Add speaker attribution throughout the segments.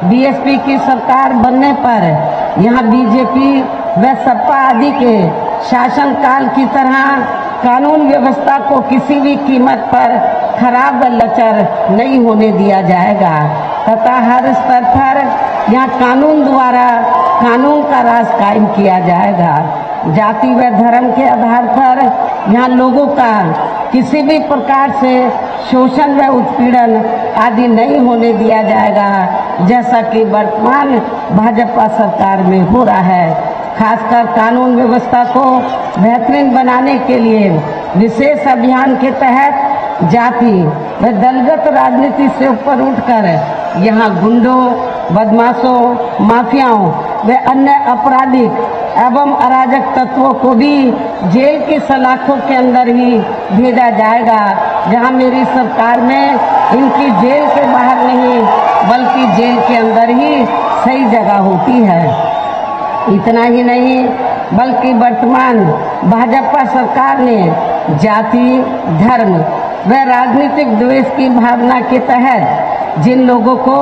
Speaker 1: BSP की सरकार बनने पर यहाँ बीजेपी व सपा आदि के शासनकाल की तरह कानून व्यवस्था को किसी भी कीमत पर खराब व लचर नहीं होने दिया जाएगा तथा हर स्तर पर यहाँ कानून द्वारा कानून का राज कायम किया जाएगा। जाति व धर्म के आधार पर यहाँ लोगों का किसी भी प्रकार से शोषण व उत्पीड़न आदि नहीं होने दिया जाएगा, जैसा कि वर्तमान भाजपा सरकार में हो रहा है। खासकर कानून व्यवस्था को बेहतरीन बनाने के लिए विशेष अभियान के तहत जाति व दलगत राजनीति से ऊपर उठकर यहाँ गुंडों, बदमाशों, माफियाओं व अन्य आपराधिक एवं अराजक तत्वों को भी जेल की सलाखों के अंदर ही भेजा जाएगा, जहां मेरी सरकार में इनकी जेल के बाहर नहीं बल्कि जेल के अंदर ही सही जगह होती है। इतना ही नहीं बल्कि वर्तमान भाजपा सरकार ने जाति, धर्म व राजनीतिक द्वेष की भावना के तहत जिन लोगों को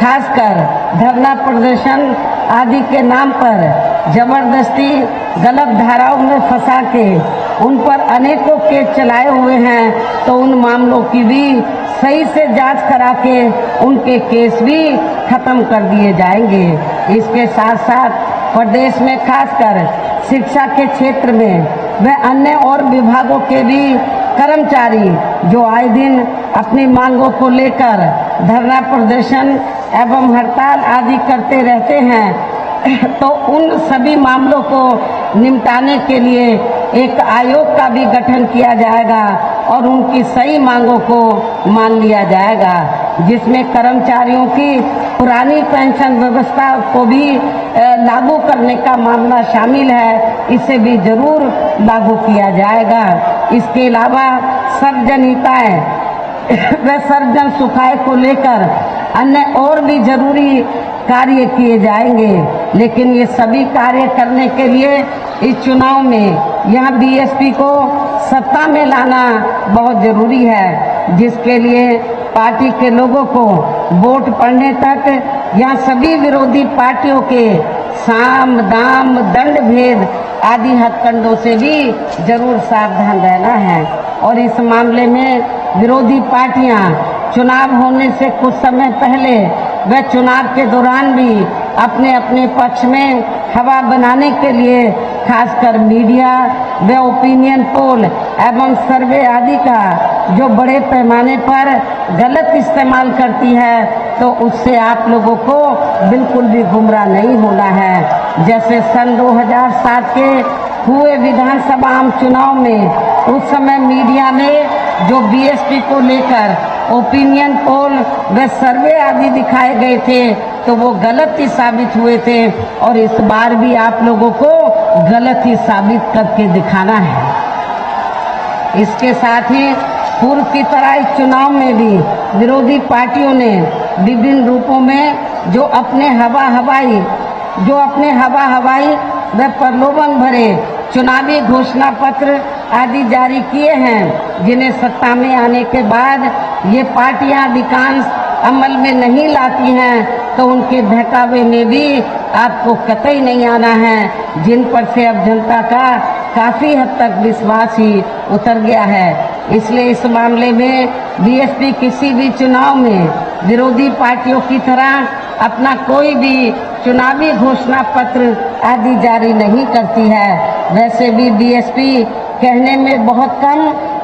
Speaker 1: खासकर धरना प्रदर्शन आदि के नाम पर जबरदस्ती गलत धाराओं में फंसा के उन पर अनेकों केस चलाए हुए हैं, तो उन मामलों की भी सही से जांच करा के उनके केस भी खत्म कर दिए जाएंगे। इसके साथ साथ प्रदेश में खासकर शिक्षा के क्षेत्र में व अन्य और विभागों के भी कर्मचारी जो आए दिन अपनी मांगों को लेकर धरना प्रदर्शन एवं हड़ताल आदि करते रहते हैं, तो उन सभी मामलों को निपटाने के लिए एक आयोग का भी गठन किया जाएगा और उनकी सही मांगों को मान लिया जाएगा, जिसमें कर्मचारियों की पुरानी पेंशन व्यवस्था को भी लागू करने का मामला शामिल है, इसे भी जरूर लागू किया जाएगा। इसके अलावा सर्वजन हिताय व सर्वजन सुखाय को लेकर अन्य और भी जरूरी कार्य किए जाएंगे, लेकिन ये सभी कार्य करने के लिए इस चुनाव में यहाँ बीएसपी को सत्ता में लाना बहुत जरूरी है, जिसके लिए पार्टी के लोगों को वोट पड़ने तक यहाँ सभी विरोधी पार्टियों के साम दाम दंड भेद आदि हथकंडों से भी जरूर सावधान रहना है। और इस मामले में विरोधी पार्टियां चुनाव होने से कुछ समय पहले व चुनाव के दौरान भी अपने अपने पक्ष में हवा बनाने के लिए खासकर मीडिया व ओपिनियन पोल एवं सर्वे आदि का जो बड़े पैमाने पर गलत इस्तेमाल करती है, तो उससे आप लोगों को बिल्कुल भी गुमराह नहीं होना है। जैसे सन 2007 के हुए विधानसभा आम चुनाव में उस समय मीडिया में जो बीएसपी को लेकर ओपिनियन पोल व सर्वे आदि दिखाए गए थे, तो वो गलत ही साबित हुए थे और इस बार भी आप लोगों को गलत ही साबित करके दिखाना है। इसके साथ ही पूर्व की तरह इस चुनाव में भी विरोधी पार्टियों ने विभिन्न रूपों में जो अपने हवा हवाई व प्रलोभन भरे चुनावी घोषणा पत्र आदि जारी किए हैं, जिन्हें सत्ता में आने के बाद ये पार्टियां अधिकांश अमल में नहीं लाती हैं, तो उनके बहकावे में भी आपको कतई नहीं आना है, जिन पर से अब जनता का काफी हद तक विश्वास ही उतर गया है। इसलिए इस मामले में बीएसपी किसी भी चुनाव में विरोधी पार्टियों की तरह अपना कोई भी चुनावी घोषणा पत्र आदि जारी नहीं करती है। वैसे भी बीएसपी कहने में बहुत कम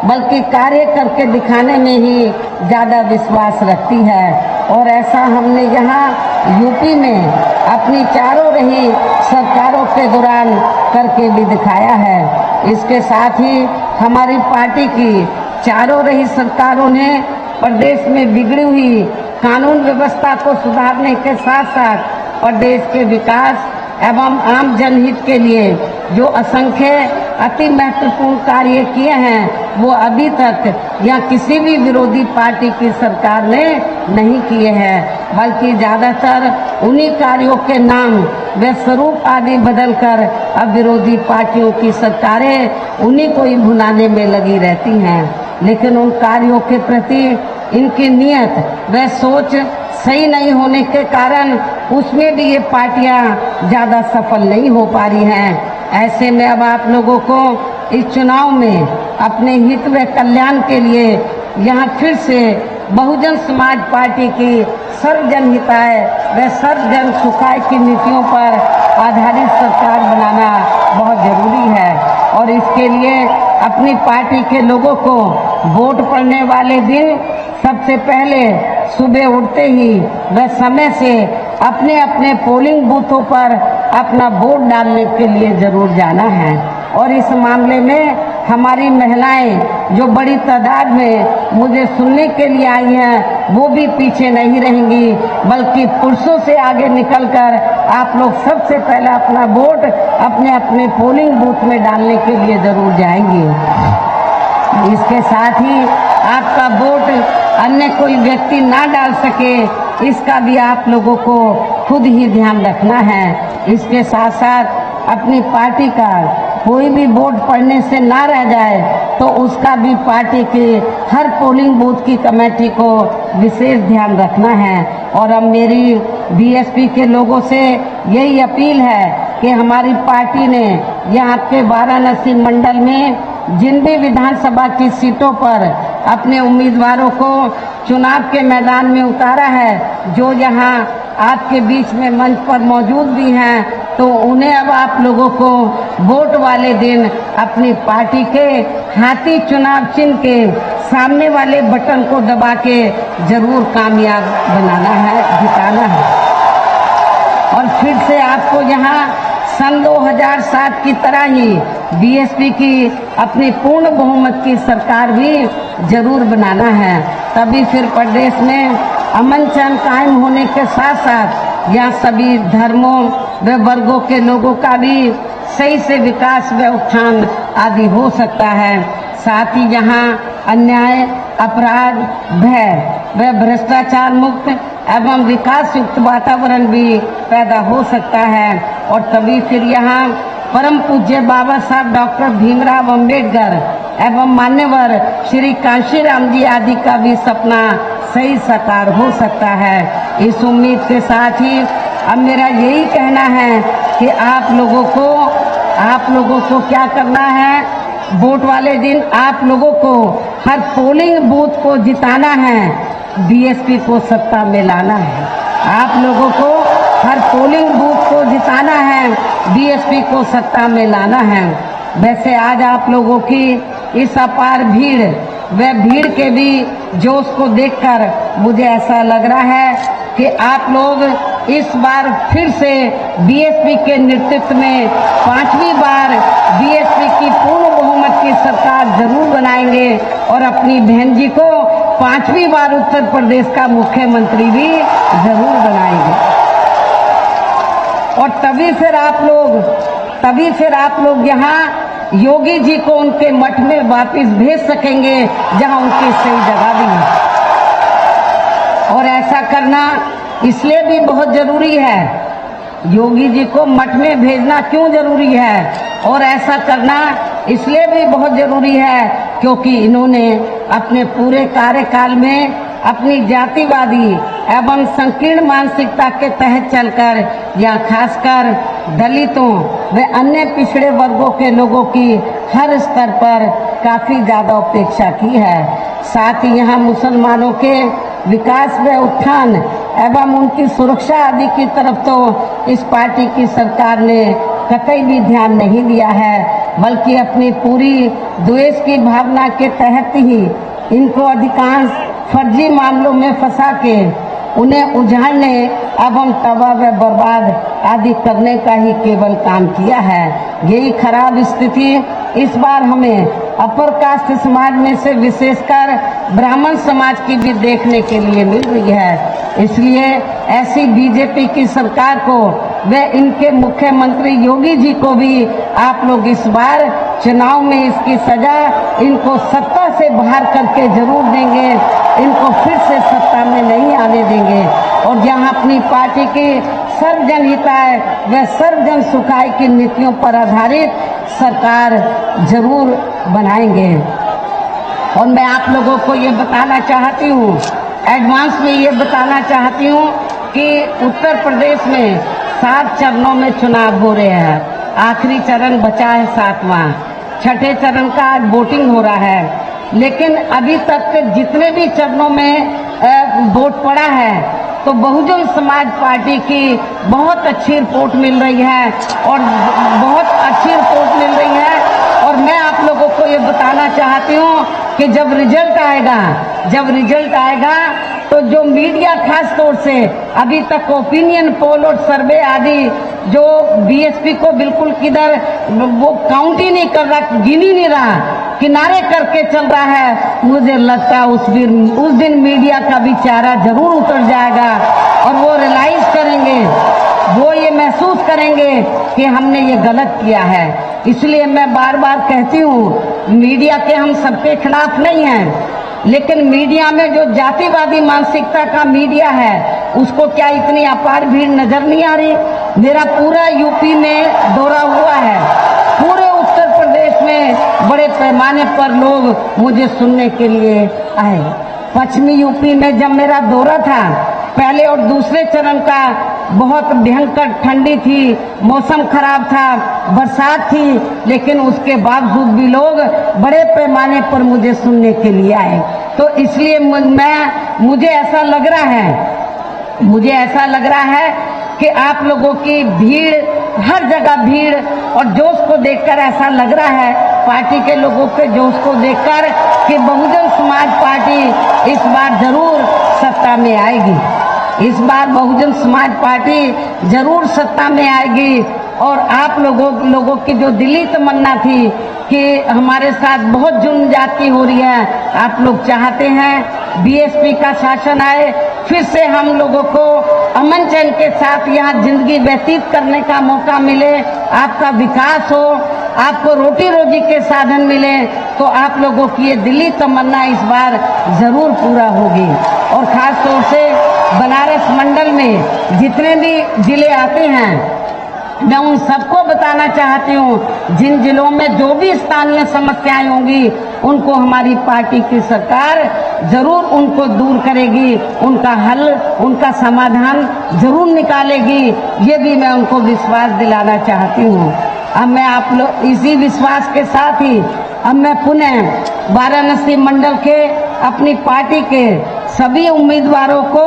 Speaker 1: बल्कि कार्य करके दिखाने में ही ज़्यादा विश्वास रखती है, और ऐसा हमने यहाँ यूपी में अपनी चारों रही सरकारों के दौरान करके भी दिखाया है। इसके साथ ही हमारी पार्टी की चारों रही सरकारों ने प्रदेश में बिगड़ी हुई कानून व्यवस्था को सुधारने के साथ साथ प्रदेश के विकास एवं आम जनहित के लिए जो असंख्य अति महत्वपूर्ण कार्य किए हैं, वो अभी तक या किसी भी विरोधी पार्टी की सरकार ने नहीं किए हैं, बल्कि ज़्यादातर उन्हीं कार्यों के नाम व स्वरूप आदि बदलकर अब विरोधी पार्टियों की सरकारें उन्हीं को ही भुनाने में लगी रहती हैं। लेकिन उन कार्यों के प्रति इनकी नीयत व सोच सही नहीं होने के कारण उसमें भी ये पार्टियां ज़्यादा सफल नहीं हो पा रही हैं। ऐसे में अब आप लोगों को इस चुनाव में अपने हित व कल्याण के लिए यहाँ फिर से बहुजन समाज पार्टी की सर्वजन हिताय व सर्वजन सुखाय की नीतियों पर आधारित सरकार बनाना बहुत ज़रूरी है और इसके लिए अपनी पार्टी के लोगों को वोट पड़ने वाले दिन सबसे पहले सुबह उठते ही व समय से अपने अपने पोलिंग बूथों पर अपना वोट डालने के लिए ज़रूर जाना है। और इस मामले में हमारी महिलाएं जो बड़ी तादाद में मुझे सुनने के लिए आई हैं वो भी पीछे नहीं रहेंगी, बल्कि पुरुषों से आगे निकलकर आप लोग सबसे पहले अपना वोट अपने अपने पोलिंग बूथ में डालने के लिए ज़रूर जाएंगे। इसके साथ ही आपका वोट अन्य कोई व्यक्ति ना डाल सके इसका भी आप लोगों को खुद ही ध्यान रखना है। इसके साथ साथ अपनी पार्टी का कोई भी वोट पड़ने से ना रह जाए तो उसका भी पार्टी के हर पोलिंग बूथ की कमेटी को विशेष ध्यान रखना है। और अब मेरी बीएसपी के लोगों से यही अपील है कि हमारी पार्टी ने यहाँ के वाराणसी मंडल में जिन भी विधानसभा की सीटों पर अपने उम्मीदवारों को चुनाव के मैदान में उतारा है, जो यहाँ आपके बीच में मंच पर मौजूद भी हैं, तो उन्हें अब आप लोगों को वोट वाले दिन अपनी पार्टी के हाथी चुनाव चिन्ह के सामने वाले बटन को दबा के जरूर कामयाब बनाना है, जिताना है। और फिर से आपको यहाँ सन 2007 की तरह ही बीएसपी की अपनी पूर्ण बहुमत की सरकार भी जरूर बनाना है। तभी फिर प्रदेश में अमन चैन कायम होने के साथ साथ यहाँ सभी धर्मों व वर्गों के लोगों का भी सही से विकास व उत्थान आदि हो सकता है। साथ ही यहाँ अन्याय, अपराध, भय व भ्रष्टाचार मुक्त एवं विकास युक्त वातावरण भी पैदा हो सकता है। और तभी फिर यहाँ परम पूज्य बाबा साहब डॉक्टर भीमराव अंबेडकर एवं मान्यवर श्री कांशीराम जी आदि का भी सपना सही साकार हो सकता है। इस उम्मीद के साथ ही अब मेरा यही कहना है कि आप लोगों को क्या करना है, वोट वाले दिन आप लोगों को हर पोलिंग बूथ को जिताना है, बीएसपी को सत्ता में लाना है। आप लोगों को हर पोलिंग बूथ को जिताना है, बीएसपी को सत्ता में लाना है। वैसे आज आप लोगों की इस अपार भीड़ व भीड़ के भी जोश को देखकर मुझे ऐसा लग रहा है कि आप लोग इस बार फिर से बीएसपी के नेतृत्व में 5वीं बार बीएसपी की पूर्ण बहुमत की सरकार जरूर बनाएंगे और अपनी बहन जी को 5वीं बार उत्तर प्रदेश का मुख्यमंत्री भी जरूर बनाएंगे। और तभी फिर आप लोग यहाँ योगी जी को उनके मठ में वापस भेज सकेंगे जहाँ उनकी सही जगह भी है। और ऐसा करना इसलिए भी बहुत जरूरी है, योगी जी को मठ में भेजना क्यों जरूरी है, और ऐसा करना इसलिए भी बहुत जरूरी है क्योंकि इन्होंने अपने पूरे कार्यकाल में अपनी जातिवादी एवं संकीर्ण मानसिकता के तहत चलकर या खासकर दलितों व अन्य पिछड़े वर्गों के लोगों की हर स्तर पर काफ़ी ज़्यादा उपेक्षा की है। साथ ही यहाँ मुसलमानों के विकास व उत्थान एवं उनकी सुरक्षा आदि की तरफ तो इस पार्टी की सरकार ने कतई भी ध्यान नहीं दिया है, बल्कि अपनी पूरी द्वेष की भावना के तहत ही इनको अधिकांश फर्जी मामलों में फंसा के उन्हें उजाड़ने एवं तबाह व बर्बाद आदि करने का ही केवल काम किया है। यही खराब स्थिति इस बार हमें अपर कास्ट समाज में से विशेषकर ब्राह्मण समाज की भी देखने के लिए मिल रही है। इसलिए ऐसी बीजेपी की सरकार को व इनके मुख्यमंत्री योगी जी को भी आप लोग इस बार चुनाव में इसकी सजा इनको सत्ता से बाहर करके जरूर देंगे, इनको फिर से सत्ता में नहीं आने देंगे। और जहां अपनी पार्टी की सर्वजन हिताय व सर्वजन सुखाय की नीतियों पर आधारित सरकार जरूर बनाएंगे। और मैं आप लोगों को ये बताना चाहती हूँ एडवांस में ये बताना चाहती हूँ कि उत्तर प्रदेश में 7 चरणों में चुनाव हो रहे हैं। आखिरी चरण बचा है 7वां। छठे चरण का आज वोटिंग हो रहा है, लेकिन अभी तक के जितने भी चरणों में वोट पड़ा है तो बहुजन समाज पार्टी की बहुत अच्छी रिपोर्ट मिल रही है और बहुत अच्छी रिपोर्ट मिल रही है। और मैं आप लोगों को ये बताना चाहती हूँ कि जब रिजल्ट आएगा तो जो मीडिया खास तौर से अभी तक ओपिनियन पोल और सर्वे आदि जो बीएसपी को बिल्कुल किधर वो काउंट ही नहीं कर रहा, गिन ही नहीं रहा, किनारे करके चल रहा है, मुझे लगता है उस दिन मीडिया का भी चेहरा जरूर उतर जाएगा और वो रियलाइज करेंगे, वो ये महसूस करेंगे कि हमने ये गलत किया है। इसलिए मैं बार बार कहती हूँ, मीडिया के हम सबके खिलाफ नहीं हैं, लेकिन मीडिया में जो जातिवादी मानसिकता का मीडिया है उसको क्या इतनी अपार भीड़ नजर नहीं आ रही? मेरा पूरा यूपी में दौरा हुआ है, पूरे उत्तर प्रदेश में बड़े पैमाने पर लोग मुझे सुनने के लिए आए। पश्चिमी यूपी में जब मेरा दौरा था, पहले और दूसरे चरण का बहुत भयंकर ठंडी थी, मौसम खराब था, बरसात थी, लेकिन उसके बावजूद भी लोग बड़े पैमाने पर मुझे सुनने के लिए आए। तो इसलिए मुझे ऐसा लग रहा है कि आप लोगों की भीड़, हर जगह भीड़ और जोश को देखकर ऐसा लग रहा है, पार्टी के लोगों के जोश को देखकर, कि बहुजन समाज पार्टी इस बार जरूर सत्ता में आएगी। इस बार बहुजन समाज पार्टी जरूर सत्ता में आएगी। और आप लोगों की जो दिली तमन्ना थी कि हमारे साथ बहुत जुल्म ज्यादती हो रही है, आप लोग चाहते हैं बीएसपी का शासन आए, फिर से हम लोगों को अमन चैन के साथ यहाँ जिंदगी व्यतीत करने का मौका मिले, आपका विकास हो, आपको रोटी रोजी के साधन मिले, तो आप लोगों की ये दिली तमन्ना इस बार जरूर पूरा होगी। और खास तौर से बनारस मंडल में जितने भी जिले आते हैं, मैं उन सबको बताना चाहती हूँ, जिन जिलों में जो भी स्थानीय समस्याएं होंगी उनको हमारी पार्टी की सरकार जरूर उनको दूर करेगी, उनका हल, उनका समाधान जरूर निकालेगी। ये भी मैं उनको विश्वास दिलाना चाहती हूँ। अब मैं आप लोग इसी विश्वास के साथ ही अब मैं पुनः वाराणसी मंडल के अपनी पार्टी के सभी उम्मीदवारों को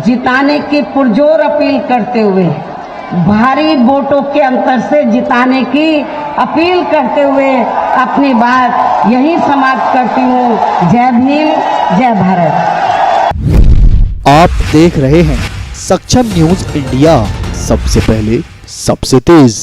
Speaker 1: जिताने की पुरजोर अपील करते हुए, भारी वोटों के अंतर से जिताने की अपील करते हुए अपनी बात यही समाप्त करती हूँ। जय भीम, जय भारत।
Speaker 2: आप देख रहे हैं सक्षम न्यूज इंडिया, सबसे पहले सबसे तेज।